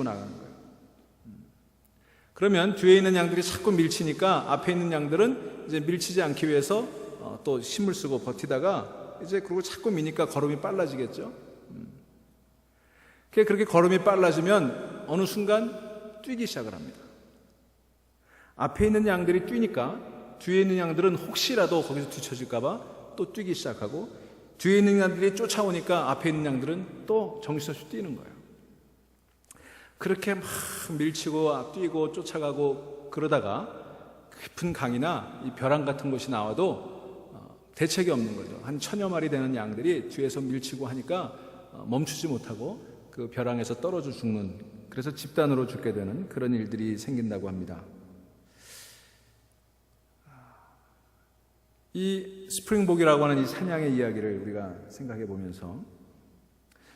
나가는 거예요. 그러면 뒤에 있는 양들이 자꾸 밀치니까 앞에 있는 양들은 이제 밀치지 않기 위해서 또 힘을 쓰고 버티다가 이제 그리고 자꾸 미니까 걸음이 빨라지겠죠. 그렇게 걸음이 빨라지면 어느 순간 뛰기 시작을 합니다. 앞에 있는 양들이 뛰니까 뒤에 있는 양들은 혹시라도 거기서 뒤처질까봐 또 뛰기 시작하고, 뒤에 있는 양들이 쫓아오니까 앞에 있는 양들은 또 정신없이 뛰는 거예요. 그렇게 막 밀치고 뛰고 쫓아가고 그러다가 깊은 강이나 이 벼랑 같은 곳이 나와도 대책이 없는 거죠. 한 1000여 마리 되는 양들이 뒤에서 밀치고 하니까 멈추지 못하고 그 벼랑에서 떨어져 죽는, 그래서 집단으로 죽게 되는 그런 일들이 생긴다고 합니다. 이 스프링복이라고 하는 이 사냥의 이야기를 우리가 생각해 보면서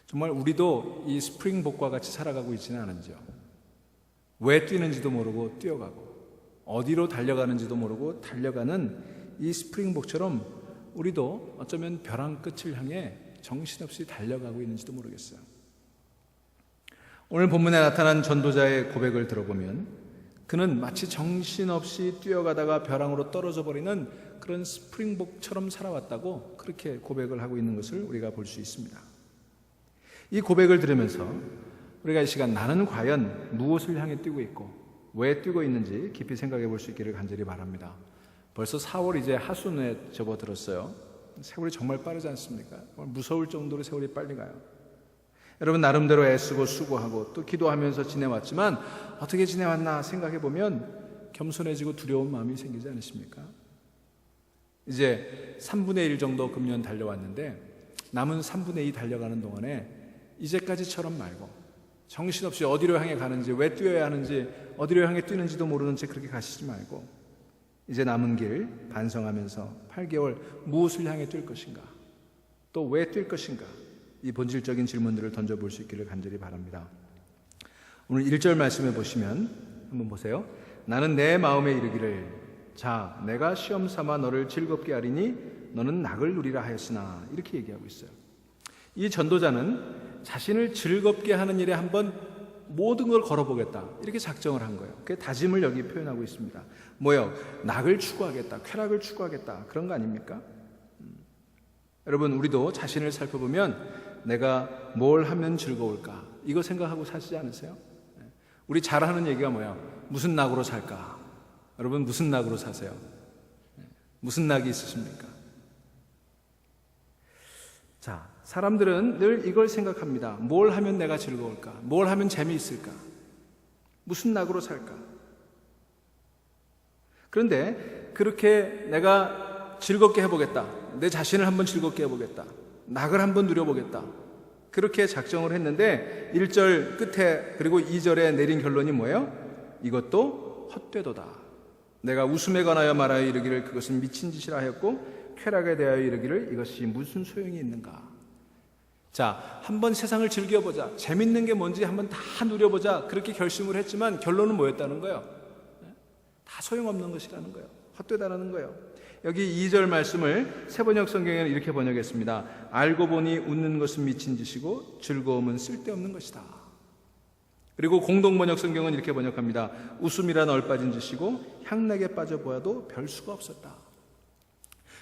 정말 우리도 이 스프링복과 같이 살아가고 있지는 않은지요. 왜 뛰는지도 모르고 뛰어가고 어디로 달려가는지도 모르고 달려가는 이 스프링복처럼 우리도 어쩌면 벼랑 끝을 향해 정신없이 달려가고 있는지도 모르겠어요. 오늘 본문에 나타난 전도자의 고백을 들어보면 그는 마치 정신없이 뛰어가다가 벼랑으로 떨어져 버리는 그런 스프링복처럼 살아왔다고 그렇게 고백을 하고 있는 것을 우리가 볼 수 있습니다. 이 고백을 들으면서 우리가 이 시간 나는 과연 무엇을 향해 뛰고 있고 왜 뛰고 있는지 깊이 생각해 볼 수 있기를 간절히 바랍니다. 벌써 4월 이제 하순에 접어들었어요. 세월이 정말 빠르지 않습니까? 무서울 정도로 세월이 빨리 가요. 여러분 나름대로 애쓰고 수고하고 또 기도하면서 지내왔지만 어떻게 지내왔나 생각해 보면 겸손해지고 두려운 마음이 생기지 않으십니까? 이제 3분의 1 정도 금년 달려왔는데 남은 3분의 2 달려가는 동안에 이제까지처럼 말고 정신없이 어디로 향해 가는지, 왜 뛰어야 하는지, 어디로 향해 뛰는지도 모르는 채 그렇게 가시지 말고 이제 남은 길 반성하면서 8개월 무엇을 향해 뛸 것인가, 또 왜 뛸 것인가, 이 본질적인 질문들을 던져볼 수 있기를 간절히 바랍니다. 오늘 1절 말씀해 보시면 한번 보세요. 나는 내 마음에 이르기를 자 내가 시험 삼아 너를 즐겁게 하리니 너는 낙을 누리라 하였으나, 이렇게 얘기하고 있어요. 이 전도자는 자신을 즐겁게 하는 일에 한번 모든 걸 걸어보겠다, 이렇게 작정을 한 거예요. 그 다짐을 여기 표현하고 있습니다. 뭐요? 낙을 추구하겠다, 쾌락을 추구하겠다, 그런 거 아닙니까? 여러분 우리도 자신을 살펴보면 내가 뭘 하면 즐거울까, 이거 생각하고 사시지 않으세요? 우리 잘 하는 얘기가 뭐야? 무슨 낙으로 살까? 여러분 무슨 낙으로 사세요? 무슨 낙이 있으십니까? 자, 사람들은 늘 이걸 생각합니다. 뭘 하면 내가 즐거울까? 뭘 하면 재미있을까? 무슨 낙으로 살까? 그런데 그렇게 내가 즐겁게 해보겠다, 내 자신을 한번 즐겁게 해보겠다, 낙을 한번 누려보겠다, 그렇게 작정을 했는데 1절 끝에 그리고 2절에 내린 결론이 뭐예요? 이것도 헛되도다. 내가 웃음에 관하여 말하여 이르기를 그것은 미친 짓이라 하였고 쾌락에 대하여 이르기를 이것이 무슨 소용이 있는가. 자, 한번 세상을 즐겨보자, 재밌는 게 뭔지 한번 다 누려보자, 그렇게 결심을 했지만 결론은 뭐였다는 거예요? 다 소용없는 것이라는 거예요. 헛되다라는 거예요. 여기 2절 말씀을 새번역 성경에는 이렇게 번역했습니다. 알고 보니 웃는 것은 미친 짓이고 즐거움은 쓸데없는 것이다. 그리고 공동번역 성경은 이렇게 번역합니다. 웃음이란 얼빠진 짓이고 향락에 빠져보아도 별 수가 없었다.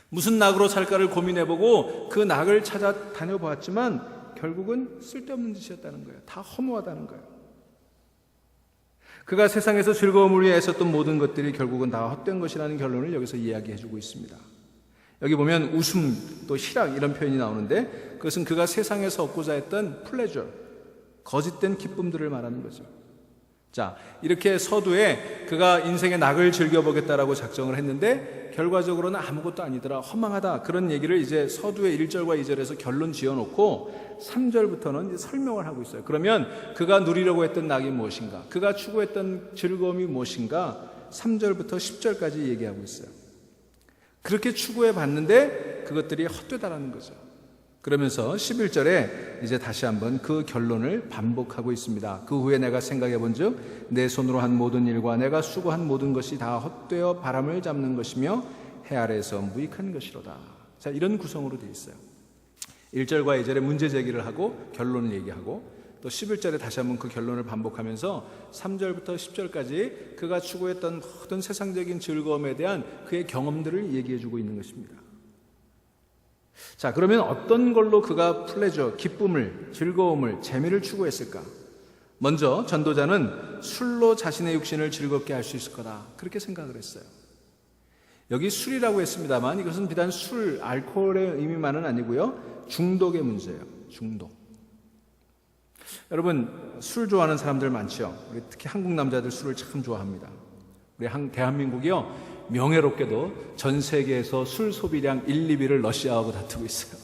무슨 낙으로 살까를 고민해보고 그 낙을 찾아 다녀보았지만 결국은 쓸데없는 짓이었다는 거예요. 다 허무하다는 거예요. 그가 세상에서 즐거움을 위해 애썼던 모든 것들이 결국은 다 헛된 것이라는 결론을 여기서 이야기해주고 있습니다. 여기 보면 웃음 또 희락 이런 표현이 나오는데 그것은 그가 세상에서 얻고자 했던 플레저, 거짓된 기쁨들을 말하는 거죠. 자, 이렇게 서두에 그가 인생의 낙을 즐겨보겠다라고 작정을 했는데 결과적으로는 아무것도 아니더라, 허망하다, 그런 얘기를 이제 서두에 1절과 2절에서 결론 지어놓고 3절부터는 이제 설명을 하고 있어요. 그러면 그가 누리려고 했던 낙이 무엇인가, 그가 추구했던 즐거움이 무엇인가 3절부터 10절까지 얘기하고 있어요. 그렇게 추구해 봤는데 그것들이 헛되다라는 거죠. 그러면서 11절에 이제 다시 한번 그 결론을 반복하고 있습니다. 그 후에 내가 생각해 본즉 내 손으로 한 모든 일과 내가 수고한 모든 것이 다 헛되어 바람을 잡는 것이며 해 아래에서 무익한 것이로다. 자, 이런 구성으로 되어 있어요. 1절과 2절에 문제 제기를 하고 결론을 얘기하고 또 11절에 다시 한번 그 결론을 반복하면서 3절부터 10절까지 그가 추구했던 모든 세상적인 즐거움에 대한 그의 경험들을 얘기해 주고 있는 것입니다. 자, 그러면 어떤 걸로 그가 플레저, 기쁨을, 즐거움을, 재미를 추구했을까? 먼저 전도자는 술로 자신의 육신을 즐겁게 할 수 있을 거다, 그렇게 생각을 했어요. 여기 술이라고 했습니다만 이것은 비단 술, 알코올의 의미만은 아니고요, 중독의 문제예요. 중독. 여러분, 술 좋아하는 사람들 많죠. 우리 특히 한국 남자들 술을 참 좋아합니다. 우리 대한민국이요, 명예롭게도 전 세계에서 술 소비량 1, 2위를 러시아하고 다투고 있어요.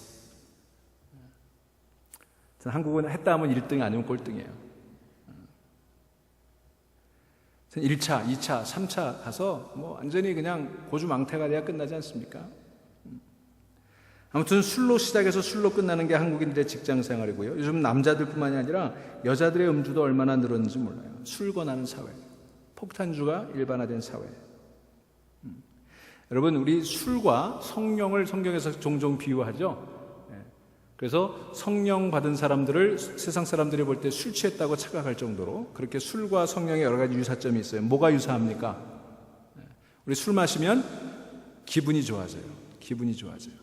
한국은 했다 하면 1등 아니면 꼴등이에요. 1차, 2차, 3차 가서 완전히 그냥 고주망태가 돼야 끝나지 않습니까? 아무튼 술로 시작해서 술로 끝나는 게 한국인들의 직장 생활이고요. 요즘 남자들뿐만이 아니라 여자들의 음주도 얼마나 늘었는지 몰라요. 술 권하는 사회, 폭탄주가 일반화된 사회. 여러분, 우리 술과 성령을 성경에서 종종 비유하죠. 그래서 성령 받은 사람들을 세상 사람들이 볼 때 술 취했다고 착각할 정도로 그렇게 술과 성령의 여러 가지 유사점이 있어요. 뭐가 유사합니까? 우리 술 마시면 기분이 좋아져요. 기분이 좋아져요.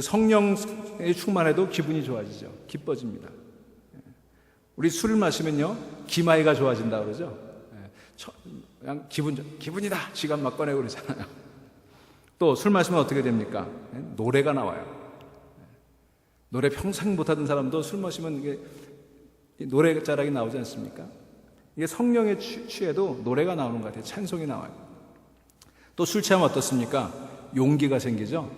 성령에 충만해도 기분이 좋아지죠. 기뻐집니다. 우리 술을 마시면요, 기마이가 좋아진다 그러죠. 그냥 기분이다 지갑 막 꺼내고 그러잖아요. 또 술 마시면 어떻게 됩니까? 노래가 나와요. 노래 평생 못하던 사람도 술 마시면 이게 노래 자락이 나오지 않습니까? 이게 성령에 취해도 노래가 나오는 것 같아요. 찬송이 나와요. 또 술 취하면 어떻습니까? 용기가 생기죠.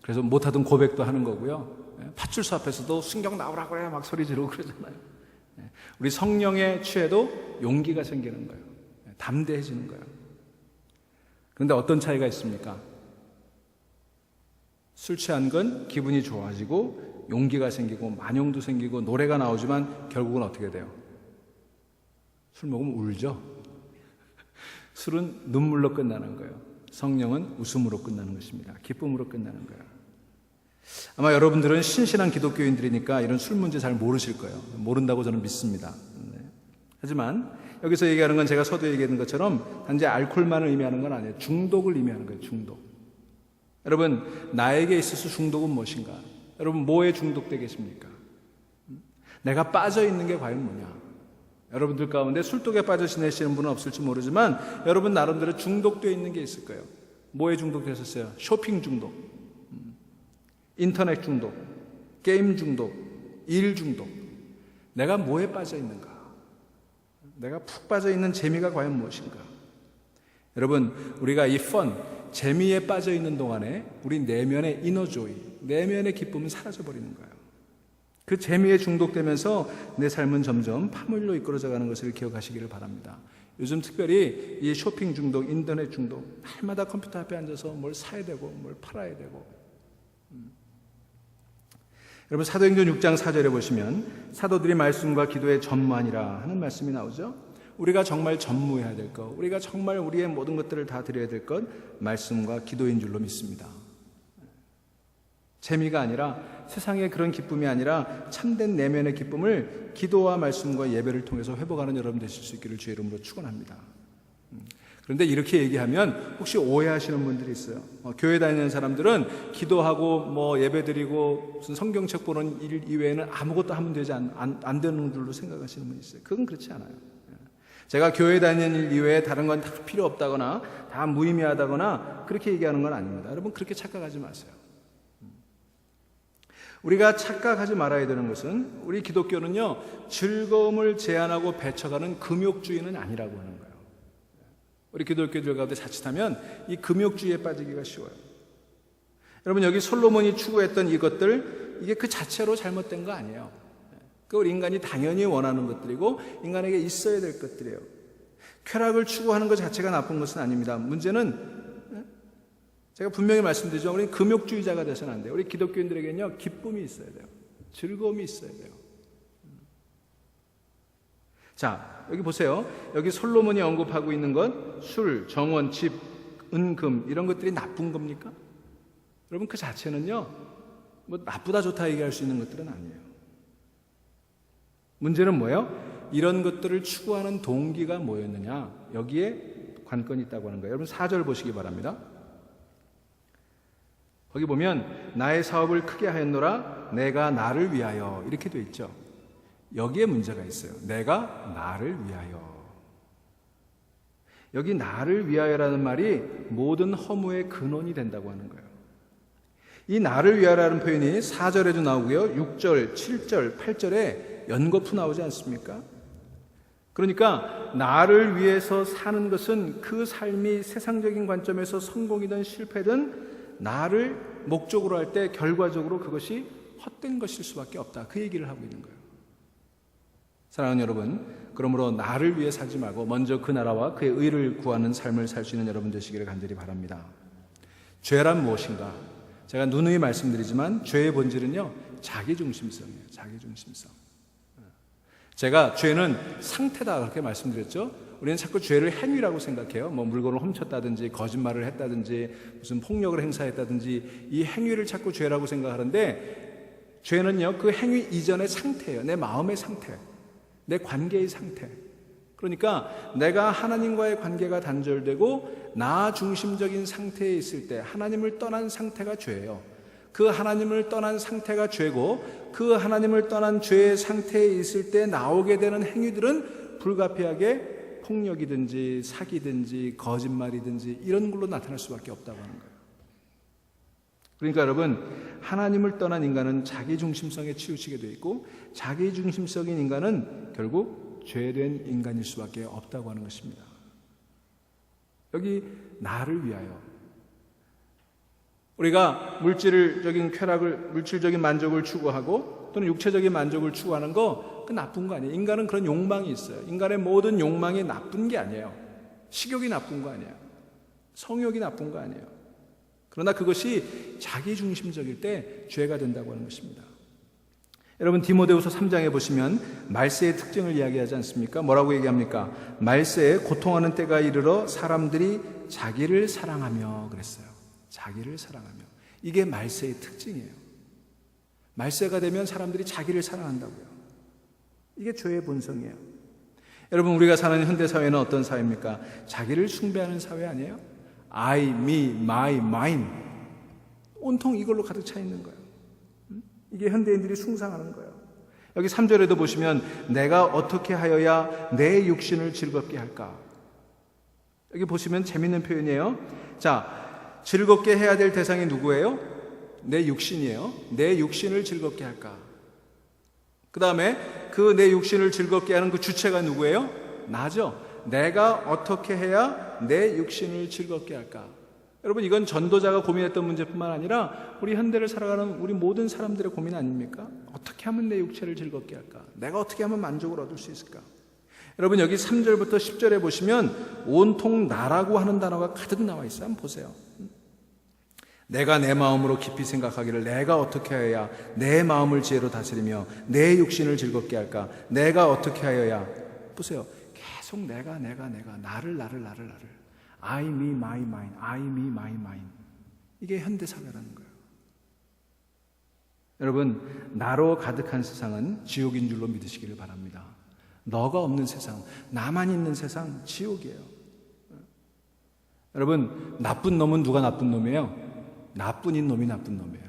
그래서 못하던 고백도 하는 거고요. 파출소 앞에서도 순경 나오라고 그래 막 소리 지르고 그러잖아요. 우리 성령에 취해도 용기가 생기는 거예요. 담대해지는 거예요. 그런데 어떤 차이가 있습니까? 술 취한 건 기분이 좋아지고 용기가 생기고 만용도 생기고 노래가 나오지만 결국은 어떻게 돼요? 술 먹으면 울죠. 술은 눈물로 끝나는 거예요. 성령은 웃음으로 끝나는 것입니다. 기쁨으로 끝나는 거예요. 아마 여러분들은 신실한 기독교인들이니까 이런 술 문제 잘 모르실 거예요. 모른다고 저는 믿습니다. 하지만 여기서 얘기하는 건 제가 서두에 얘기했던 것처럼 단지 알코올만을 의미하는 건 아니에요. 중독을 의미하는 거예요. 중독. 여러분, 나에게 있어서 중독은 무엇인가? 여러분, 뭐에 중독되어 계십니까? 내가 빠져 있는 게 과연 뭐냐? 여러분들 가운데 술독에 빠져 지내시는 분은 없을지 모르지만 여러분 나름대로 중독되어 있는 게 있을 거예요. 뭐에 중독되셨어요? 쇼핑 중독, 인터넷 중독, 게임 중독, 일 중독. 내가 뭐에 빠져 있는가? 내가 푹 빠져 있는 재미가 과연 무엇인가? 여러분, 우리가 이 재미에 빠져 있는 동안에 우리 내면의 이너조이, 내면의 기쁨은 사라져버리는 거예요. 그 재미에 중독되면서 내 삶은 점점 파멸로 이끌어져 가는 것을 기억하시기를 바랍니다. 요즘 특별히 이 쇼핑 중독, 인터넷 중독, 날마다 컴퓨터 앞에 앉아서 뭘 사야 되고 뭘 팔아야 되고. 여러분, 사도행전 6장 4절에 보시면 사도들이 말씀과 기도에 전무하니라 하는 말씀이 나오죠. 우리가 정말 전무해야 될 것, 우리가 정말 우리의 모든 것들을 다 드려야 될 것, 말씀과 기도인 줄로 믿습니다. 재미가 아니라, 세상의 그런 기쁨이 아니라 참된 내면의 기쁨을 기도와 말씀과 예배를 통해서 회복하는 여러분 되실 수 있기를 주의 이름으로 축원합니다. 그런데 이렇게 얘기하면 혹시 오해하시는 분들이 있어요. 교회 다니는 사람들은 기도하고 예배드리고 무슨 성경책 보는 일 이외에는 아무것도 하면 되지 안 되는 줄로 생각하시는 분이 있어요. 그건 그렇지 않아요. 제가 교회 다니는 일 이외에 다른 건 다 필요 없다거나 다 무의미하다거나 그렇게 얘기하는 건 아닙니다. 여러분, 그렇게 착각하지 마세요. 우리가 착각하지 말아야 되는 것은 우리 기독교는요, 즐거움을 제한하고 배척하는 금욕주의는 아니라고 하는 거예요. 우리 기독교들 가운데 자칫하면 이 금욕주의에 빠지기가 쉬워요. 여러분, 여기 솔로몬이 추구했던 이것들, 이게 그 자체로 잘못된 거 아니에요. 우리 인간이 당연히 원하는 것들이고 인간에게 있어야 될 것들이에요. 쾌락을 추구하는 것 자체가 나쁜 것은 아닙니다. 문제는 제가 분명히 말씀드리죠. 우리는 금욕주의자가 돼서는 안 돼요. 우리 기독교인들에게는요, 기쁨이 있어야 돼요. 즐거움이 있어야 돼요. 자, 여기 보세요. 여기 솔로몬이 언급하고 있는 건 술, 정원, 집, 은금 이런 것들이 나쁜 겁니까? 여러분, 그 자체는요, 나쁘다 좋다 얘기할 수 있는 것들은 아니에요. 문제는 뭐예요? 이런 것들을 추구하는 동기가 뭐였느냐? 여기에 관건이 있다고 하는 거예요. 여러분 4절 보시기 바랍니다. 거기 보면 나의 사업을 크게 하였노라 내가 나를 위하여 이렇게 돼 있죠. 여기에 문제가 있어요. 내가 나를 위하여. 여기 나를 위하여라는 말이 모든 허무의 근원이 된다고 하는 거예요. 이 나를 위하여라는 표현이 4절에도 나오고요. 6절, 7절, 8절에 연거푸 나오지 않습니까? 그러니까 나를 위해서 사는 것은 그 삶이 세상적인 관점에서 성공이든 실패든 나를 목적으로 할 때 결과적으로 그것이 헛된 것일 수밖에 없다. 그 얘기를 하고 있는 거예요. 사랑하는 여러분, 그러므로 나를 위해 살지 말고 먼저 그 나라와 그의 의를 구하는 삶을 살 수 있는 여러분 되시기를 간절히 바랍니다. 죄란 무엇인가? 제가 누누이 말씀드리지만 죄의 본질은요, 자기중심성이에요. 자기중심성. 제가 죄는 상태다 그렇게 말씀드렸죠. 우리는 자꾸 죄를 행위라고 생각해요. 뭐 물건을 훔쳤다든지 거짓말을 했다든지 무슨 폭력을 행사했다든지 이 행위를 자꾸 죄라고 생각하는데 죄는요, 그 행위 이전의 상태예요. 내 마음의 상태, 내 관계의 상태. 그러니까 내가 하나님과의 관계가 단절되고 나 중심적인 상태에 있을 때 하나님을 떠난 상태가 죄예요. 그 하나님을 떠난 상태가 죄고 그 하나님을 떠난 죄의 상태에 있을 때 나오게 되는 행위들은 불가피하게 폭력이든지 사기든지 거짓말이든지 이런 걸로 나타날 수밖에 없다고 하는 거예요. 그러니까 여러분, 하나님을 떠난 인간은 자기중심성에 치우치게 되어 있고 자기중심적인 인간은 결국 죄된 인간일 수밖에 없다고 하는 것입니다. 여기 나를 위하여 우리가 물질적인 쾌락을, 물질적인 만족을 추구하고 또는 육체적인 만족을 추구하는 거 그 나쁜 거 아니에요. 인간은 그런 욕망이 있어요. 인간의 모든 욕망이 나쁜 게 아니에요. 식욕이 나쁜 거 아니에요. 성욕이 나쁜 거 아니에요. 그러나 그것이 자기중심적일 때 죄가 된다고 하는 것입니다. 여러분 디모데후서 3장에 보시면 말세의 특징을 이야기하지 않습니까? 뭐라고 얘기합니까? 말세에 고통하는 때가 이르러 사람들이 자기를 사랑하며 그랬어요. 자기를 사랑하며. 이게 말세의 특징이에요. 말세가 되면 사람들이 자기를 사랑한다고요. 이게 죄의 본성이에요. 여러분 우리가 사는 현대사회는 어떤 사회입니까? 자기를 숭배하는 사회 아니에요? I, me, my, mine. 온통 이걸로 가득 차 있는 거예요. 이게 현대인들이 숭상하는 거예요. 여기 3절에도 보시면 내가 어떻게 하여야 내 육신을 즐겁게 할까? 여기 보시면 재밌는 표현이에요. 자, 즐겁게 해야 될 대상이 누구예요? 내 육신이에요. 내 육신을 즐겁게 할까? 그 다음에 그 내 육신을 즐겁게 하는 그 주체가 누구예요? 나죠. 내가 어떻게 해야 내 육신을 즐겁게 할까? 여러분 이건 전도자가 고민했던 문제뿐만 아니라 우리 현대를 살아가는 우리 모든 사람들의 고민 아닙니까? 어떻게 하면 내 육체를 즐겁게 할까? 내가 어떻게 하면 만족을 얻을 수 있을까? 여러분 여기 3절부터 10절에 보시면 온통 나라고 하는 단어가 가득 나와 있어요. 한번 보세요. 내가 내 마음으로 깊이 생각하기를 내가 어떻게 하여야 내 마음을 지혜로 다스리며 내 육신을 즐겁게 할까? 내가 어떻게 하여야 보세요. 계속 내가 나를 I, me, my, mine I, me, my, mine 이게 현대사회라는 거예요. 여러분 나로 가득한 세상은 지옥인 줄로 믿으시기를 바랍니다. 너가 없는 세상, 나만 있는 세상 지옥이에요. 여러분 나쁜 놈은 누가 나쁜 놈이에요? 나쁜인 놈이 나쁜 놈이에요.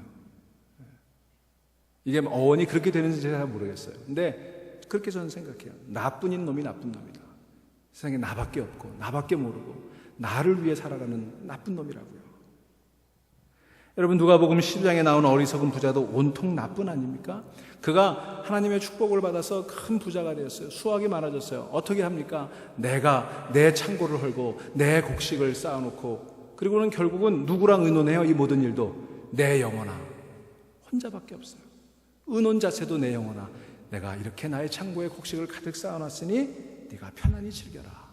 이게 어원이 그렇게 되는지 제가 잘 모르겠어요. 근데 그렇게 저는 생각해요. 나쁜인 놈이 나쁜 놈이다. 세상에 나밖에 없고 나밖에 모르고 나를 위해 살아가는 나쁜 놈이라고요. 여러분 누가복음 12장에 나오는 어리석은 부자도 온통 나쁜 아닙니까? 그가 하나님의 축복을 받아서 큰 부자가 되었어요. 수확이 많아졌어요. 어떻게 합니까? 내가 내 창고를 헐고 내 곡식을 쌓아놓고 그리고는 결국은 누구랑 의논해요? 이 모든 일도 내 영혼아 혼자밖에 없어요. 의논 자세도 내 영혼아 내가 이렇게 나의 창고에 곡식을 가득 쌓아놨으니 네가 편안히 즐겨라.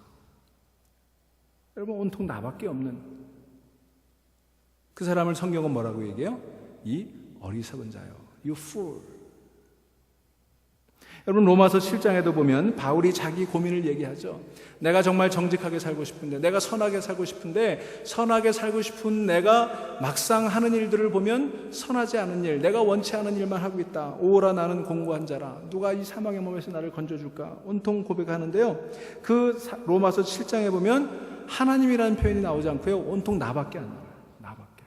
여러분 온통 나밖에 없는 그 사람을 성경은 뭐라고 얘기해요? 이 어리석은 자요. You fool. 여러분, 로마서 7장에도 보면 바울이 자기 고민을 얘기하죠. 내가 정말 정직하게 살고 싶은데, 내가 선하게 살고 싶은데, 선하게 살고 싶은 내가 막상 하는 일들을 보면 선하지 않은 일, 내가 원치 않은 일만 하고 있다. 오라 나는 공고한 자라. 누가 이 사망의 몸에서 나를 건져줄까? 온통 고백하는데요. 그 로마서 7장에 보면 하나님이라는 표현이 나오지 않고요. 온통 나밖에 안 나와요. 나밖에.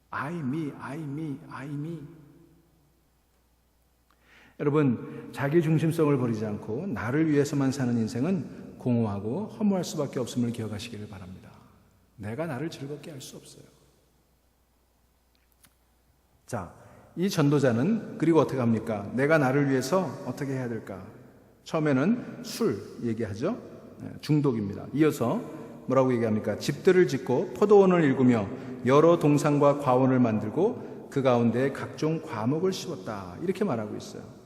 I, me, I, me, I, me. 여러분, 자기 중심성을 버리지 않고 나를 위해서만 사는 인생은 공허하고 허무할 수밖에 없음을 기억하시기를 바랍니다. 내가 나를 즐겁게 할 수 없어요. 자, 이 전도자는 그리고 어떻게 합니까? 내가 나를 위해서 어떻게 해야 될까? 처음에는 술 얘기하죠. 중독입니다. 이어서 뭐라고 얘기합니까? 집들을 짓고 포도원을 일구며 여러 동산과 과원을 만들고 그 가운데 각종 과목을 씌웠다. 이렇게 말하고 있어요.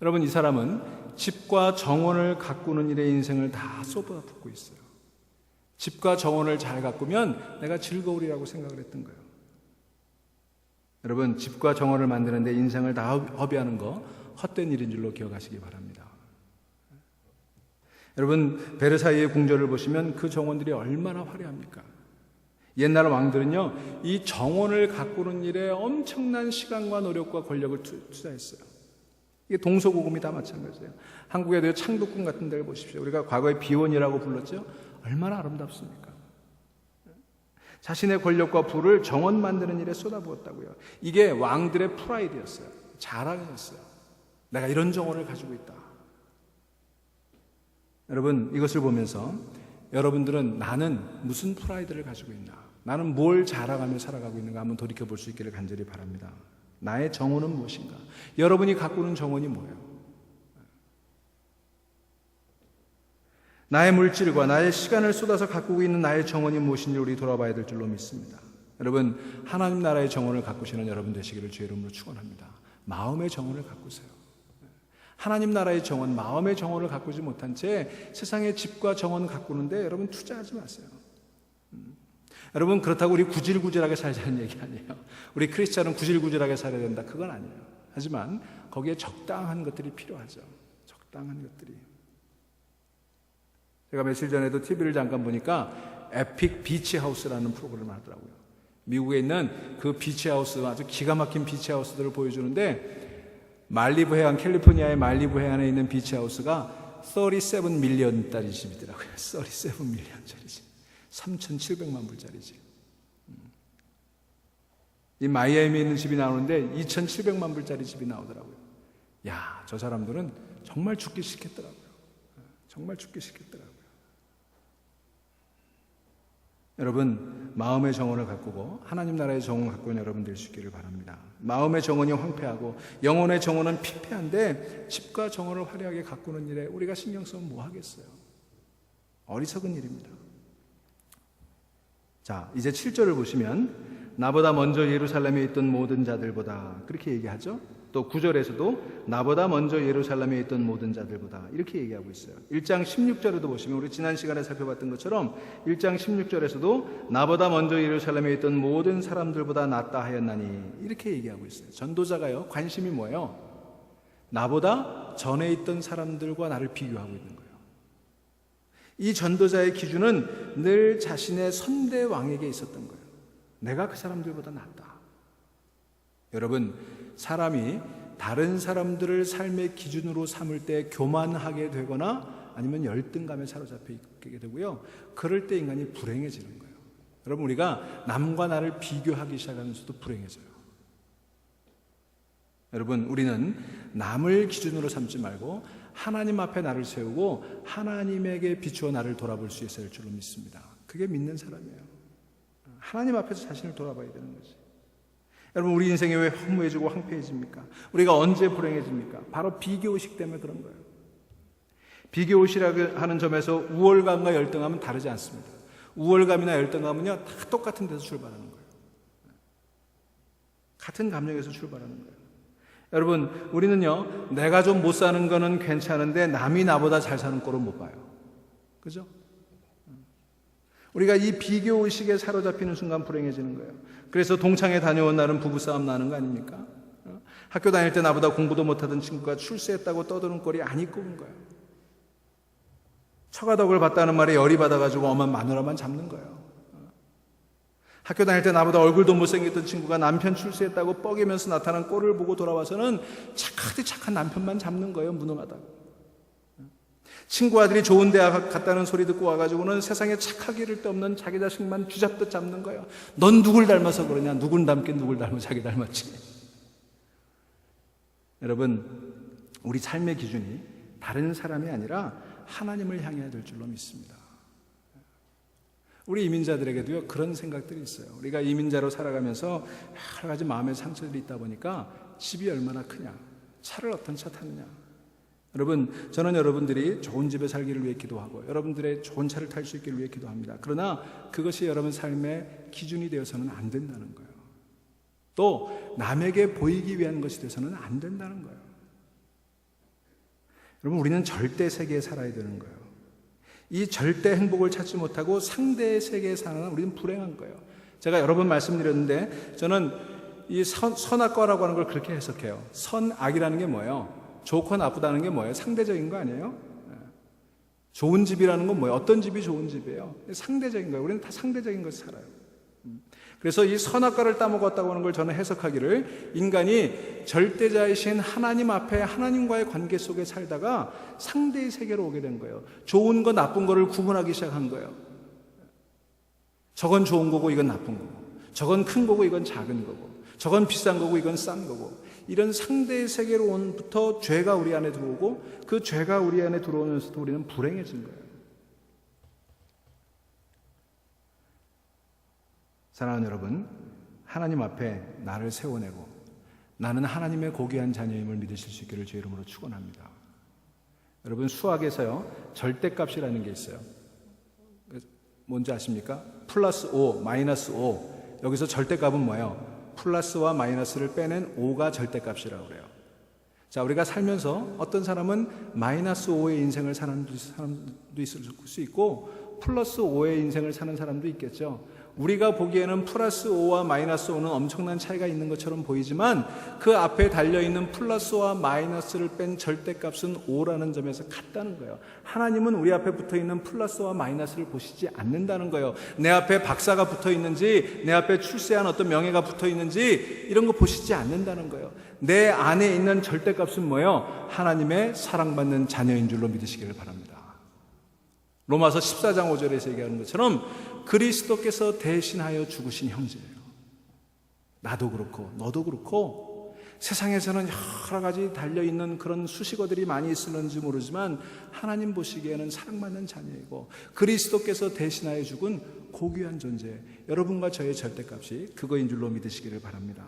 여러분, 이 사람은 집과 정원을 가꾸는 일에 인생을 다 쏟아붓고 있어요. 집과 정원을 잘 가꾸면 내가 즐거우리라고 생각을 했던 거예요. 여러분, 집과 정원을 만드는데 인생을 다 허비하는 거 헛된 일인 줄로 기억하시기 바랍니다. 여러분, 베르사유의 궁전을 보시면 그 정원들이 얼마나 화려합니까? 옛날 왕들은요, 이 정원을 가꾸는 일에 엄청난 시간과 노력과 권력을 투자했어요. 이게 동서고금이 다 마찬가지예요. 한국에도 창덕궁 같은 데를 보십시오. 우리가 과거에 비원이라고 불렀죠. 얼마나 아름답습니까? 자신의 권력과 부를 정원 만드는 일에 쏟아부었다고요. 이게 왕들의 프라이드였어요. 자랑이었어요. 내가 이런 정원을 가지고 있다. 여러분, 이것을 보면서 여러분들은 나는 무슨 프라이드를 가지고 있나? 나는 뭘 자랑하며 살아가고 있는가 한번 돌이켜볼 수 있기를 간절히 바랍니다. 나의 정원은 무엇인가? 여러분이 가꾸는 정원이 뭐예요? 나의 물질과 나의 시간을 쏟아서 가꾸고 있는 나의 정원이 무엇인지 우리 돌아봐야 될 줄로 믿습니다. 여러분, 하나님 나라의 정원을 가꾸시는 여러분 되시기를 주의 이름으로 축원합니다. 마음의 정원을 가꾸세요. 하나님 나라의 정원, 마음의 정원을 가꾸지 못한 채 세상의 집과 정원을 가꾸는데 여러분 투자하지 마세요. 여러분, 그렇다고 우리 구질구질하게 살자는 얘기 아니에요. 우리 크리스찬은 구질구질하게 살아야 된다, 그건 아니에요. 하지만 거기에 적당한 것들이 필요하죠. 적당한 것들이. 제가 며칠 전에도 TV를 잠깐 보니까 에픽 비치하우스라는 프로그램을 하더라고요. 미국에 있는 그 비치하우스, 아주 기가 막힌 비치하우스들을 보여주는데, 말리부 해안, 캘리포니아의 말리부 해안에 있는 비치하우스가 37 밀리언짜리 집이더라고요. 37 밀리언짜리 집. 3,700만 불짜리 집. 이 마이애미에 있는 집이 나오는데 2,700만 불짜리 집이 나오더라고요. 야, 저 사람들은 정말 죽기 싫겠더라고요. 정말 죽기 싫겠더라고요. 여러분, 마음의 정원을 가꾸고 하나님 나라의 정원을 가꾸는 여러분 될 수 있기를 바랍니다. 마음의 정원이 황폐하고 영혼의 정원은 피폐한데 집과 정원을 화려하게 가꾸는 일에 우리가 신경 쓰면 뭐 하겠어요? 어리석은 일입니다. 자, 이제 7절을 보시면 나보다 먼저 예루살렘에 있던 모든 자들보다 그렇게 얘기하죠. 또 9절에서도 나보다 먼저 예루살렘에 있던 모든 자들보다 이렇게 얘기하고 있어요. 1장 16절에도 보시면 우리 지난 시간에 살펴봤던 것처럼 1장 16절에서도 나보다 먼저 예루살렘에 있던 모든 사람들보다 낫다 하였나니 이렇게 얘기하고 있어요. 전도자가요, 관심이 뭐예요? 나보다 전에 있던 사람들과 나를 비교하고 있는 거예요. 이 전도자의 기준은 늘 자신의 선대왕에게 있었던 거예요. 내가 그 사람들보다 낫다. 여러분, 사람이 다른 사람들을 삶의 기준으로 삼을 때 교만하게 되거나 아니면 열등감에 사로잡혀 있게 되고요. 그럴 때 인간이 불행해지는 거예요. 여러분, 우리가 남과 나를 비교하기 시작하면서도 불행해져요. 여러분, 우리는 남을 기준으로 삼지 말고 하나님 앞에 나를 세우고 하나님에게 비추어 나를 돌아볼 수 있어야 할 줄로 믿습니다. 그게 믿는 사람이에요. 하나님 앞에서 자신을 돌아봐야 되는 거지. 여러분, 우리 인생이 왜 허무해지고 황폐해집니까? 우리가 언제 불행해집니까? 바로 비교의식 때문에 그런 거예요. 비교의식이라고 하는 점에서 우월감과 열등감은 다르지 않습니다. 우월감이나 열등감은요, 다 똑같은 데서 출발하는 거예요. 같은 감정에서 출발하는 거예요. 여러분, 우리는요, 내가 좀 못 사는 거는 괜찮은데 남이 나보다 잘 사는 꼴은 못 봐요. 그죠? 우리가 이 비교의식에 사로잡히는 순간 불행해지는 거예요. 그래서 동창회 다녀온 날은 부부싸움 나는 거 아닙니까? 학교 다닐 때 나보다 공부도 못하던 친구가 출세했다고 떠드는 꼴이 안 입고 온 거예요. 처가덕을 봤다는 말에 열이 받아가지고 엄한 마누라만 잡는 거예요. 학교 다닐 때 나보다 얼굴도 못생겼던 친구가 남편 출세했다고 뻐기면서 나타난 꼴을 보고 돌아와서는 착하디 착한 남편만 잡는 거예요. 무능하다고. 친구 아들이 좋은 대학 갔다는 소리 듣고 와가지고는 세상에 착하기를 데 없는 자기 자식만 쥐잡듯 잡는 거예요. 넌 누굴 닮아서 그러냐? 누굴 닮긴 누굴 닮아? 자기 닮았지. 여러분, 우리 삶의 기준이 다른 사람이 아니라 하나님을 향해야 될 줄로 믿습니다. 우리 이민자들에게도요, 그런 생각들이 있어요. 우리가 이민자로 살아가면서 여러 가지 마음의 상처들이 있다 보니까 집이 얼마나 크냐, 차를 어떤 차 타느냐. 여러분, 저는 여러분들이 좋은 집에 살기를 위해 기도하고 여러분들의 좋은 차를 탈 수 있기를 위해 기도합니다. 그러나 그것이 여러분 삶의 기준이 되어서는 안 된다는 거예요. 또 남에게 보이기 위한 것이 되어서는 안 된다는 거예요. 여러분, 우리는 절대 세계에 살아야 되는 거예요. 이 절대 행복을 찾지 못하고 상대의 세계에 사는 우리는 불행한 거예요. 제가 여러 번 말씀드렸는데 저는 이 선악과라고 하는 걸 그렇게 해석해요. 선악이라는 게 뭐예요? 좋고 나쁘다는 게 뭐예요? 상대적인 거 아니에요? 좋은 집이라는 건 뭐예요? 어떤 집이 좋은 집이에요? 상대적인 거예요. 우리는 다 상대적인 것을 살아요. 그래서 이 선악과를 따먹었다고 하는 걸 저는 해석하기를 인간이 절대자이신 하나님 앞에 하나님과의 관계 속에 살다가 상대의 세계로 오게 된 거예요. 좋은 거 나쁜 거를 구분하기 시작한 거예요. 저건 좋은 거고 이건 나쁜 거고, 저건 큰 거고 이건 작은 거고, 저건 비싼 거고 이건 싼 거고, 이런 상대의 세계로부터 죄가 우리 안에 들어오고 그 죄가 우리 안에 들어오면서도 우리는 불행해진 거예요. 사랑하는 여러분, 하나님 앞에 나를 세워내고 나는 하나님의 고귀한 자녀임을 믿으실 수 있기를 주의 이름으로 축원합니다. 여러분, 수학에서요, 절대값이라는 게 있어요. 뭔지 아십니까? 플러스 5, 마이너스 5. 여기서 절대값은 뭐예요? 플러스와 마이너스를 빼낸 5가 절대값이라고 그래요. 자, 우리가 살면서 어떤 사람은 마이너스 5의 인생을 사는 사람도 있을 수 있고 플러스 5의 인생을 사는 사람도 있겠죠. 우리가 보기에는 플러스 5와 마이너스 5는 엄청난 차이가 있는 것처럼 보이지만 그 앞에 달려있는 플러스와 마이너스를 뺀 절대값은 5라는 점에서 같다는 거예요. 하나님은 우리 앞에 붙어있는 플러스와 마이너스를 보시지 않는다는 거예요. 내 앞에 박사가 붙어있는지, 내 앞에 출세한 어떤 명예가 붙어있는지 이런 거 보시지 않는다는 거예요. 내 안에 있는 절대값은 뭐예요? 하나님의 사랑받는 자녀인 줄로 믿으시기를 바랍니다. 로마서 14장 5절에서 얘기하는 것처럼 그리스도께서 대신하여 죽으신 형제예요. 나도 그렇고 너도 그렇고 세상에서는 여러 가지 달려있는 그런 수식어들이 많이 있을는지 모르지만 하나님 보시기에는 사랑받는 자녀이고 그리스도께서 대신하여 죽은 고귀한 존재, 여러분과 저의 절대값이 그거인 줄로 믿으시기를 바랍니다.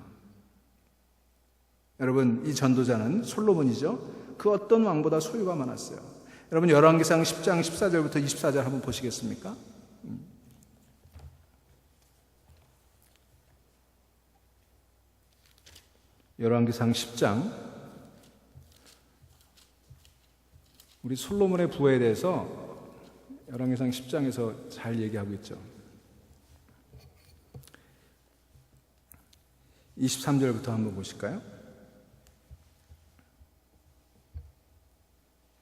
여러분, 이 전도자는 솔로몬이죠. 그 어떤 왕보다 소유가 많았어요. 여러분, 열왕기상 10장 14절부터 24절 한번 보시겠습니까? 열왕기상 10장, 우리 솔로몬의 부에 대해서 열왕기상 10장에서 잘 얘기하고 있죠. 23절부터 한번 보실까요?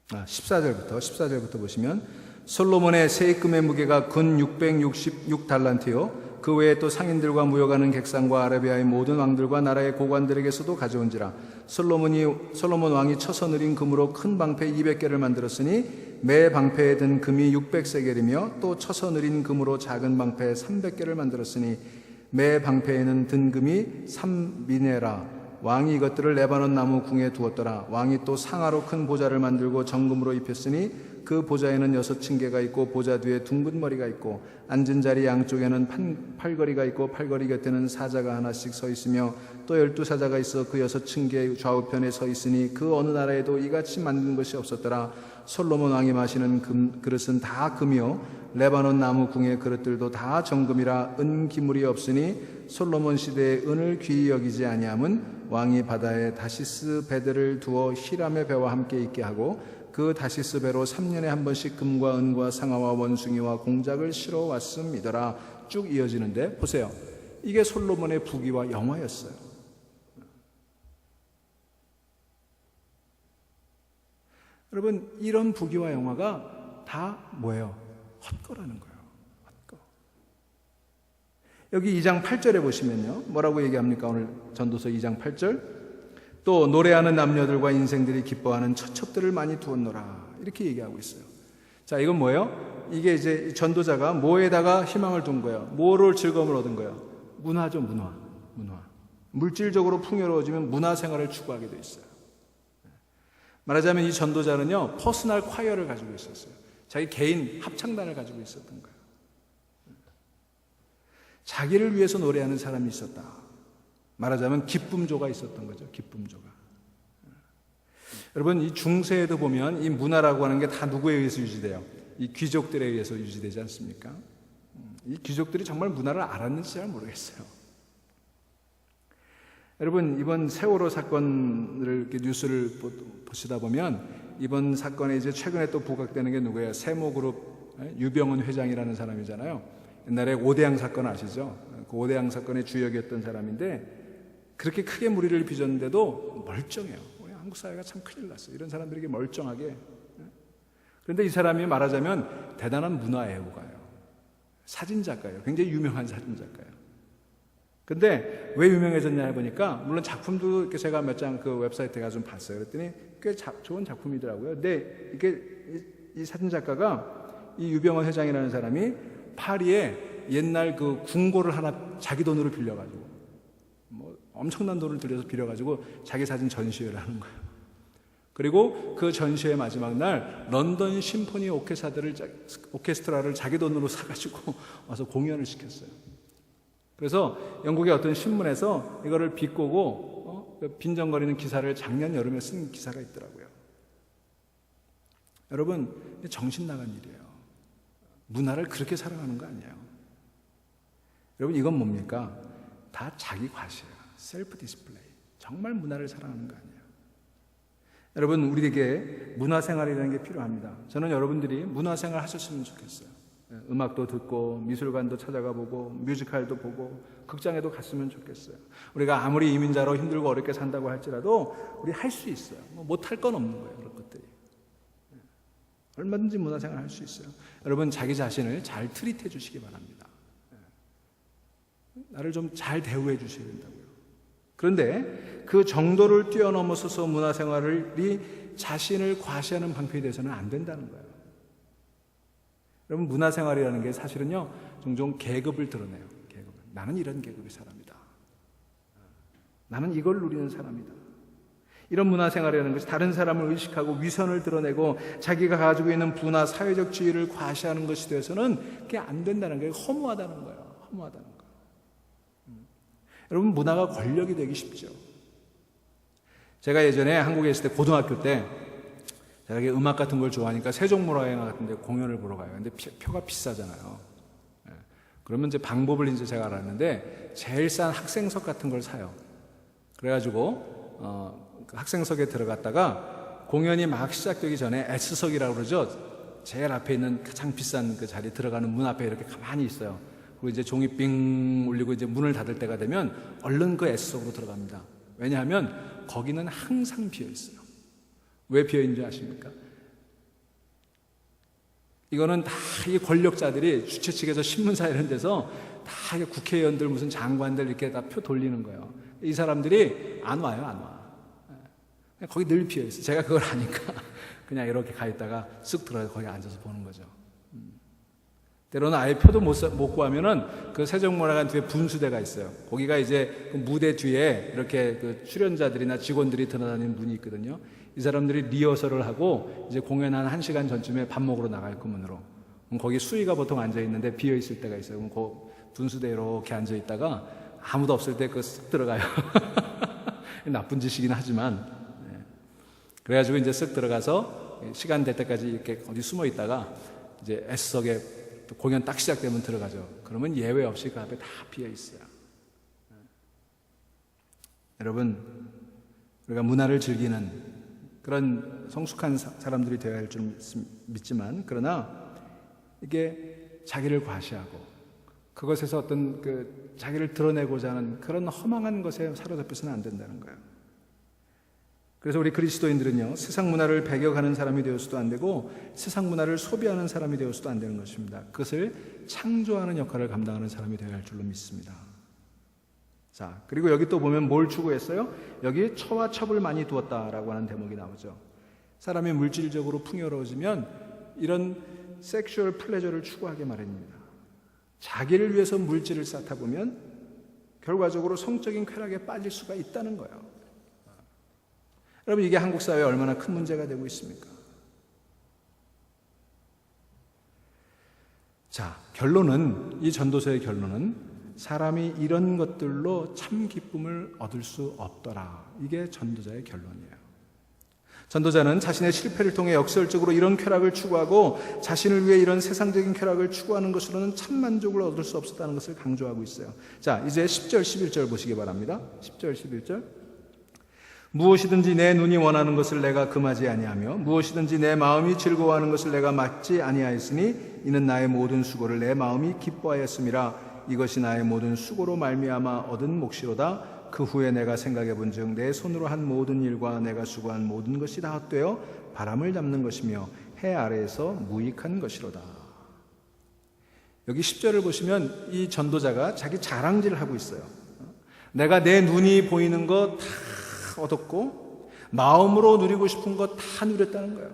14절부터 보시면 솔로몬의 세입금의 무게가 근 666달란트요 그 외에 또 상인들과 무역하는 객상과 아라비아의 모든 왕들과 나라의 고관들에게서도 가져온지라. 솔로몬 왕이 쳐서 느린 금으로 큰 방패 200개를 만들었으니 매 방패에 든 금이 600세겔이며 또 쳐서 느린 금으로 작은 방패 300개를 만들었으니 매 방패에는 든 금이 3미네라. 왕이 이것들을 레바논 나무 궁에 두었더라. 왕이 또 상아로 큰 보좌를 만들고 정금으로 입혔으니 그 보좌에는 6층계가 있고 보좌 뒤에 둥근 머리가 있고 앉은 자리 양쪽에는 팔걸이가 있고 팔걸이 곁에는 사자가 하나씩 서 있으며 또 12사자가 있어 그 6층계 좌우편에 서 있으니 그 어느 나라에도 이같이 만든 것이 없었더라. 솔로몬 왕이 마시는 그릇은 다 금이요 레바논 나무 궁의 그릇들도 다 정금이라 은 기물이 없으니 솔로몬 시대에 은을 귀히 여기지 아니함은 왕이 바다에 다시스 배들을 두어 히람의 배와 함께 있게 하고 그 다시스 배로 3년에 한 번씩 금과 은과 상아와 원숭이와 공작을 실어 왔음이더라. 쭉 이어지는데 보세요. 이게 솔로몬의 부귀와 영화였어요. 여러분, 이런 부귀와 영화가 다 뭐예요? 헛거라는 거예요. 헛거. 여기 2장 8절에 보시면요, 뭐라고 얘기합니까? 오늘 전도서 2장 8절. 또 노래하는 남녀들과 인생들이 기뻐하는 처첩들을 많이 두었노라, 이렇게 얘기하고 있어요. 자, 이건 뭐예요? 이게 이제 전도자가 뭐에다가 희망을 둔 거예요? 뭐를 즐거움을 얻은 거예요? 문화죠, 문화. 물질적으로 풍요로워지면 문화 생활을 추구하게 돼 있어요. 말하자면 이 전도자는요, 퍼스널 콰이어를 가지고 있었어요. 자기 개인 합창단을 가지고 있었던 거예요. 자기를 위해서 노래하는 사람이 있었다. 말하자면 기쁨조가 있었던 거죠. 기쁨조가. 여러분, 이 중세에도 보면 이 문화라고 하는 게 다 누구에 의해서 유지돼요? 이 귀족들에 의해서 유지되지 않습니까? 이 귀족들이 정말 문화를 알았는지 잘 모르겠어요. 여러분, 이번 세월호 사건을 이렇게 뉴스를 보시다 보면 이번 사건에 이제 최근에 또 부각되는 게 누구예요? 세모그룹 유병은 회장이라는 사람이잖아요. 옛날에 오대양 사건 아시죠? 그 오대양 사건의 주역이었던 사람인데 그렇게 크게 무리를 빚었는데도 멀쩡해요. 우리 한국 사회가 참 큰일 났어요. 이런 사람들에게 멀쩡하게. 그런데 이 사람이 말하자면 대단한 문화 애호가예요. 사진작가예요. 굉장히 유명한 사진작가예요. 근데 왜 유명해졌냐 해보니까, 물론 작품도 이렇게 제가 몇 장 그 웹사이트에 가서 좀 봤어요. 그랬더니 꽤 좋은 작품이더라고요. 근데 이게 이 사진작가가 이 유병헌 회장이라는 사람이 파리에 옛날 그 궁궐을 하나 자기 돈으로 빌려가지고, 뭐 엄청난 돈을 들여서 빌려가지고 자기 사진 전시회를 하는 거예요. 그리고 그 전시회 마지막 날 런던 심포니 오케스트라를 자기 돈으로 사가지고 와서 공연을 시켰어요. 그래서 영국의 어떤 신문에서 이거를 비꼬고 빈정거리는 기사를 작년 여름에 쓴 기사가 있더라고요. 여러분, 정신 나간 일이에요. 문화를 그렇게 사랑하는 거 아니에요. 여러분, 이건 뭡니까? 다 자기 과시예요. 셀프 디스플레이. 정말 문화를 사랑하는 거 아니에요. 여러분, 우리에게 문화생활이라는 게 필요합니다. 저는 여러분들이 문화생활 하셨으면 좋겠어요. 음악도 듣고 미술관도 찾아가 보고 뮤지컬도 보고 극장에도 갔으면 좋겠어요. 우리가 아무리 이민자로 힘들고 어렵게 산다고 할지라도 우리 할 수 있어요. 못할 건 없는 거예요. 그런 것들이. 얼마든지 문화생활 할 수 있어요. 여러분, 자기 자신을 잘 트리트해 주시기 바랍니다. 나를 좀 잘 대우해 주셔야 된다고요. 그런데 그 정도를 뛰어넘어서서 문화생활이 자신을 과시하는 방편이 돼서는 안 된다는 거예요. 여러분, 문화생활이라는 게 사실은요, 종종 계급을 드러내요. 계급을. 나는 이런 계급의 사람이다. 나는 이걸 누리는 사람이다. 이런 문화생활이라는 것이 다른 사람을 의식하고 위선을 드러내고 자기가 가지고 있는 부나 사회적 지위를 과시하는 것이 되어서는 그게 안 된다는 거예요. 허무하다는 거예요. 허무하다는 거예요. 여러분, 문화가 권력이 되기 쉽죠. 제가 예전에 한국에 있을 때 고등학교 때 제가 음악 같은 걸 좋아하니까 세종문화회관 같은 데 공연을 보러 가요. 근데 표가 비싸잖아요. 그러면 이제 방법을 이제 제가 알았는데 제일 싼 학생석 같은 걸 사요. 그래가지고 그 학생석에 들어갔다가 공연이 막 시작되기 전에 S석이라고 그러죠. 제일 앞에 있는 가장 비싼 그 자리 들어가는 문 앞에 이렇게 가만히 있어요. 그리고 이제 종이 삥 울리고 이제 문을 닫을 때가 되면 얼른 그 S석으로 들어갑니다. 왜냐하면 거기는 항상 비어 있어요. 왜 비어있는지 아십니까? 이거는 다 이 권력자들이 주최 측에서 신문사 이런 데서 다 국회의원들 무슨 장관들 이렇게 다 표 돌리는 거예요. 이 사람들이 안 와요, 안 와. 거기 늘 비어있어요. 제가 그걸 아니까 그냥 이렇게 가 있다가 쓱 들어가서 거기 앉아서 보는 거죠. 때로는 아예 표도 못 구하면은 그 세종문화관 뒤에 분수대가 있어요. 거기가 이제 그 무대 뒤에 이렇게 그 출연자들이나 직원들이 드러나는 문이 있거든요. 이 사람들이 리허설을 하고 이제 공연 한 1시간 전쯤에 밥 먹으러 나갈 그 문으로. 거기 수위가 보통 앉아 있는데 비어 있을 때가 있어요. 그럼 그 분수대에 이렇게 앉아 있다가 아무도 없을 때 그 쓱 들어가요. 나쁜 짓이긴 하지만. 그래가지고 이제 쓱 들어가서 시간 될 때까지 이렇게 어디 숨어 있다가 이제 S석에 공연 딱 시작되면 들어가죠. 그러면 예외 없이 그 앞에 다 비어 있어요. 여러분, 우리가 문화를 즐기는 그런 성숙한 사람들이 되어야 할 줄 믿지만, 그러나 이게 자기를 과시하고 그것에서 어떤 그 자기를 드러내고자 하는 그런 허망한 것에 사로잡혀서는 안 된다는 거예요. 그래서 우리 그리스도인들은요, 세상 문화를 배격하는 사람이 되어서도 안 되고 세상 문화를 소비하는 사람이 되어서도 안 되는 것입니다. 그것을 창조하는 역할을 감당하는 사람이 되어야 할 줄로 믿습니다. 자, 그리고 여기 또 보면 뭘 추구했어요? 여기 처와 첩을 많이 두었다라고 하는 대목이 나오죠. 사람이 물질적으로 풍요로워지면 이런 섹슈얼 플레저를 추구하게 마련입니다. 자기를 위해서 물질을 쌓다 보면 결과적으로 성적인 쾌락에 빠질 수가 있다는 거예요. 여러분, 이게 한국 사회에 얼마나 큰 문제가 되고 있습니까? 자, 결론은, 이 전도서의 결론은 사람이 이런 것들로 참 기쁨을 얻을 수 없더라. 이게 전도자의 결론이에요. 전도자는 자신의 실패를 통해 역설적으로 이런 쾌락을 추구하고 자신을 위해 이런 세상적인 쾌락을 추구하는 것으로는 참 만족을 얻을 수 없었다는 것을 강조하고 있어요. 자, 이제 10절, 11절 보시기 바랍니다. 10절, 11절. 무엇이든지 내 눈이 원하는 것을 내가 금하지 아니하며 무엇이든지 내 마음이 즐거워하는 것을 내가 막지 아니하였으니 이는 나의 모든 수고를 내 마음이 기뻐하였음이라. 이것이 나의 모든 수고로 말미암아 얻은 몫이로다. 그 후에 내가 생각해 본즉 내 손으로 한 모든 일과 내가 수고한 모든 것이 다 헛되어 바람을 잡는 것이며 해 아래에서 무익한 것이로다. 여기 10절을 보시면 이 전도자가 자기 자랑질을 하고 있어요. 내가 내 눈이 보이는 거 다 얻었고 마음으로 누리고 싶은 거 다 누렸다는 거예요.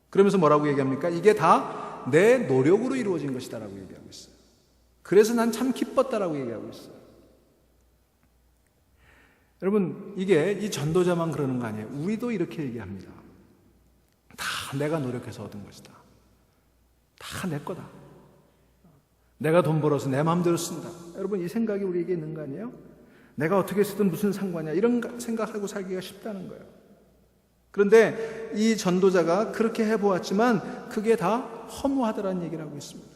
그러면서 뭐라고 얘기합니까? 이게 다 내 노력으로 이루어진 것이다라고 얘기하고 있어요. 그래서 난 참 기뻤다라고 얘기하고 있어요. 여러분, 이게 이 전도자만 그러는 거 아니에요. 우리도 이렇게 얘기합니다. 다 내가 노력해서 얻은 것이다. 다 내 거다. 내가 돈 벌어서 내 마음대로 쓴다. 여러분, 이 생각이 우리에게 있는 거 아니에요? 내가 어떻게 쓰든 무슨 상관이야. 이런 생각하고 살기가 쉽다는 거예요. 그런데 이 전도자가 그렇게 해보았지만 그게 다 허무하다라는 얘기를 하고 있습니다.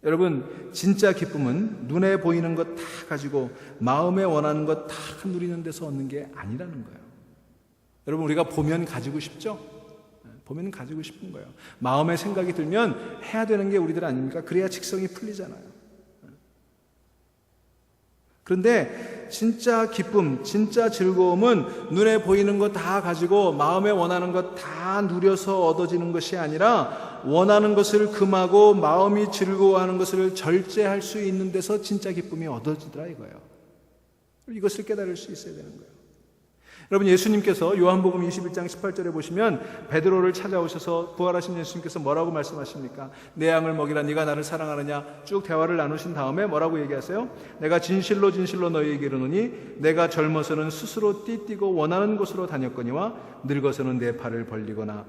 여러분, 진짜 기쁨은 눈에 보이는 것 다 가지고 마음에 원하는 것 다 누리는 데서 얻는 게 아니라는 거예요. 여러분, 우리가 보면 가지고 싶죠? 보면 가지고 싶은 거예요. 마음에 생각이 들면 해야 되는 게 우리들 아닙니까? 그래야 직성이 풀리잖아요. 그런데 진짜 기쁨, 진짜 즐거움은 눈에 보이는 것 다 가지고 마음에 원하는 것 다 누려서 얻어지는 것이 아니라 원하는 것을 금하고 마음이 즐거워하는 것을 절제할 수 있는 데서 진짜 기쁨이 얻어지더라 이거예요. 이것을 깨달을 수 있어야 되는 거예요. 여러분, 예수님께서 요한복음 21장 18절에 보시면 베드로를 찾아오셔서 부활하신 예수님께서 뭐라고 말씀하십니까? 내 양을 먹이라. 네가 나를 사랑하느냐? 쭉 대화를 나누신 다음에 뭐라고 얘기하세요? 내가 진실로 진실로 너희에게 이르노니 내가 젊어서는 스스로 띠뛰고 원하는 곳으로 다녔거니와 늙어서는 내 팔을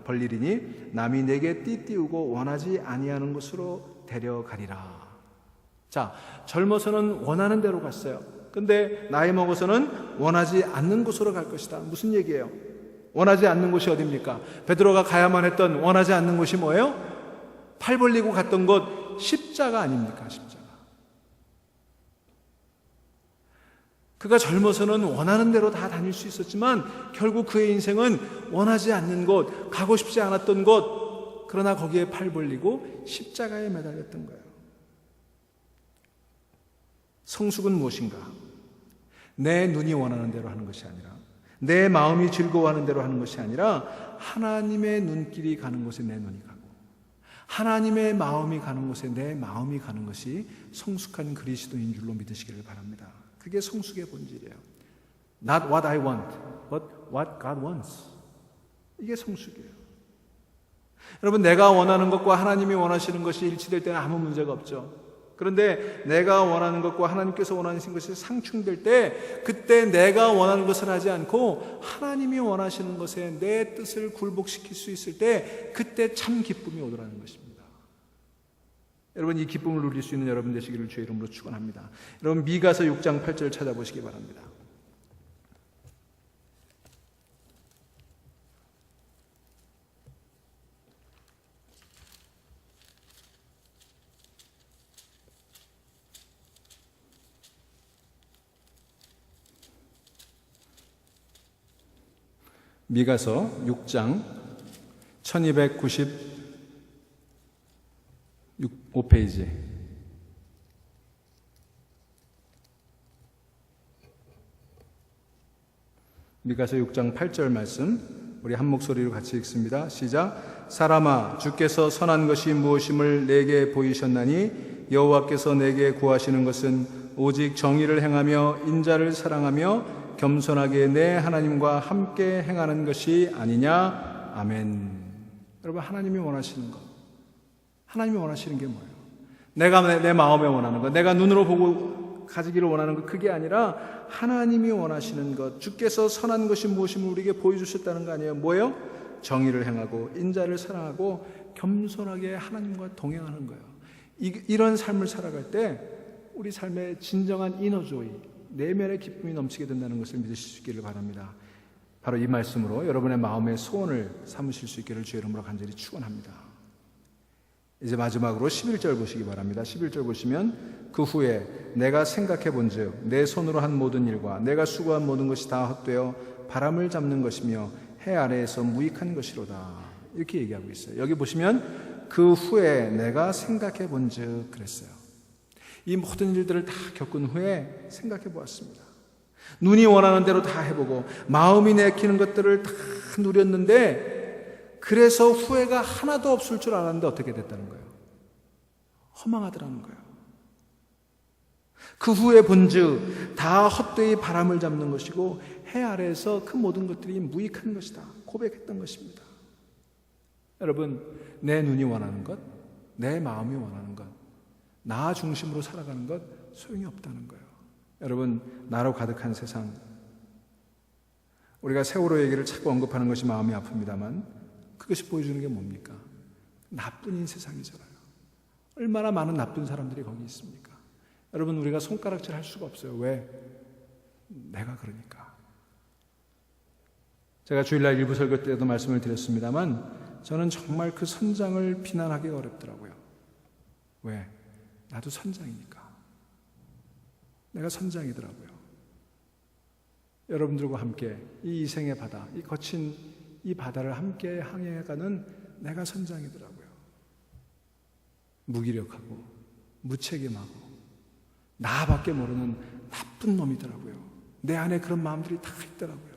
벌리리니 남이 내게 띠띠우고 원하지 아니하는 곳으로 데려가리라. 자, 젊어서는 원하는 대로 갔어요. 근데 나이 먹어서는 원하지 않는 곳으로 갈 것이다. 무슨 얘기예요? 원하지 않는 곳이 어디입니까? 베드로가 가야만 했던 원하지 않는 곳이 뭐예요? 팔 벌리고 갔던 곳, 십자가 아닙니까? 십자가. 그가 젊어서는 원하는 대로 다 다닐 수 있었지만 결국 그의 인생은 원하지 않는 곳, 가고 싶지 않았던 곳, 그러나 거기에 팔 벌리고 십자가에 매달렸던 거예요. 성숙은 무엇인가? 내 눈이 원하는 대로 하는 것이 아니라, 내 마음이 즐거워하는 대로 하는 것이 아니라 하나님의 눈길이 가는 곳에 내 눈이 가고 하나님의 마음이 가는 곳에 내 마음이 가는 것이 성숙한 그리스도인 줄로 믿으시기를 바랍니다. 그게 성숙의 본질이에요. Not what I want, but what God wants. 이게 성숙이에요. 여러분, 내가 원하는 것과 하나님이 원하시는 것이 일치될 때는 아무 문제가 없죠. 그런데 내가 원하는 것과 하나님께서 원하시는 것이 상충될 때, 그때 내가 원하는 것을 하지 않고 하나님이 원하시는 것에 내 뜻을 굴복시킬 수 있을 때, 그때 참 기쁨이 오더라는 것입니다. 여러분, 이 기쁨을 누릴 수 있는 여러분 되시기를 주의 이름으로 축원합니다. 여러분, 미가서 6장 8절 찾아보시기 바랍니다. 미가서 6장 1295페이지. 미가서 6장 8절 말씀 우리 한 목소리로 같이 읽습니다. 시작. 사람아, 주께서 선한 것이 무엇임을 내게 보이셨나니 여호와께서 내게 구하시는 것은 오직 정의를 행하며 인자를 사랑하며 겸손하게 내 하나님과 함께 행하는 것이 아니냐. 아멘. 여러분, 하나님이 원하시는 것, 하나님이 원하시는 게 뭐예요? 내가 내 마음에 원하는 것, 내가 눈으로 보고 가지기를 원하는 것, 그게 아니라 하나님이 원하시는 것, 주께서 선한 것이 무엇임을 우리에게 보여주셨다는 거 아니에요? 뭐예요? 정의를 행하고 인자를 사랑하고 겸손하게 하나님과 동행하는 거예요. 이런 삶을 살아갈 때 우리 삶의 진정한 이너조이, 내면의 기쁨이 넘치게 된다는 것을 믿으실 수 있기를 바랍니다. 바로 이 말씀으로 여러분의 마음의 소원을 삼으실 수 있기를 주의 이름으로 간절히 축원합니다. 이제 마지막으로 11절 보시기 바랍니다. 11절 보시면 그 후에 내가 생각해 본즉 내 손으로 한 모든 일과 내가 수고한 모든 것이 다 헛되어 바람을 잡는 것이며 해 아래에서 무익한 것이로다. 이렇게 얘기하고 있어요. 여기 보시면 그 후에 내가 생각해 본즉 그랬어요. 이 모든 일들을 다 겪은 후에 생각해 보았습니다. 눈이 원하는 대로 다 해보고 마음이 내키는 것들을 다 누렸는데 그래서 후회가 하나도 없을 줄 알았는데 어떻게 됐다는 거예요? 허망하더라는 거예요. 그 후에 본즉 다 헛되이 바람을 잡는 것이고 해 아래에서 그 모든 것들이 무익한 것이다 고백했던 것입니다. 여러분, 내 눈이 원하는 것, 내 마음이 원하는 것, 나 중심으로 살아가는 것 소용이 없다는 거예요. 여러분, 나로 가득한 세상, 우리가 세월호 얘기를 자꾸 언급하는 것이 마음이 아픕니다만 그것이 보여주는 게 뭡니까? 나뿐인 세상이잖아요. 얼마나 많은 나쁜 사람들이 거기 있습니까? 여러분, 우리가 손가락질 할 수가 없어요. 왜? 내가 그러니까. 제가 주일날 일부 설교 때도 말씀을 드렸습니다만 저는 정말 그 선장을 비난하기 어렵더라고요. 왜? 나도 선장이니까. 내가 선장이더라고요. 여러분들과 함께 이 이생의 바다, 이 거친 이 바다를 함께 항해해가는 내가 선장이더라고요. 무기력하고 무책임하고 나밖에 모르는 나쁜 놈이더라고요. 내 안에 그런 마음들이 다 있더라고요.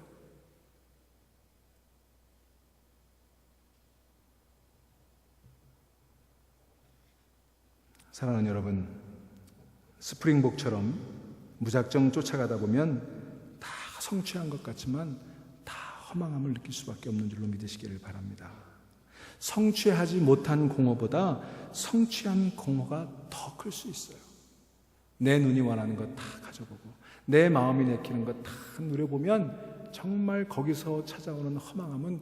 사랑하는 여러분, 스프링복처럼 무작정 쫓아가다 보면 다 성취한 것 같지만 다 허망함을 느낄 수밖에 없는 줄로 믿으시기를 바랍니다. 성취하지 못한 공허보다 성취한 공허가 더 클 수 있어요. 내 눈이 원하는 것 다 가져보고 내 마음이 내키는 것 다 누려보면 정말 거기서 찾아오는 허망함은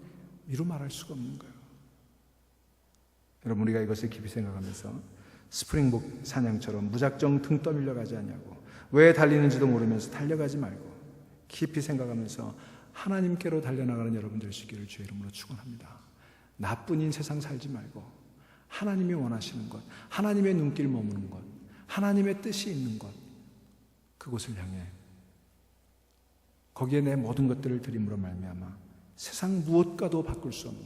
이루 말할 수가 없는 거예요. 여러분, 우리가 이것을 깊이 생각하면서 스프링복 사냥처럼 무작정 등 떠밀려 가지 않냐고, 왜 달리는지도 모르면서 달려가지 말고 깊이 생각하면서 하나님께로 달려나가는 여러분들 되시기를 주의 이름으로 축원합니다. 나뿐인 세상 살지 말고 하나님이 원하시는 것, 하나님의 눈길 머무는 것, 하나님의 뜻이 있는 것, 그곳을 향해 거기에 내 모든 것들을 드림으로 말미암아 세상 무엇과도 바꿀 수 없는,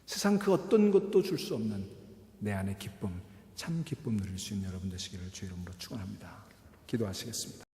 세상 그 어떤 것도 줄 수 없는 내 안의 기쁨, 참 기쁨 누릴 수 있는 여러분 되시기를 주의 이름으로 축원합니다. 기도하시겠습니다.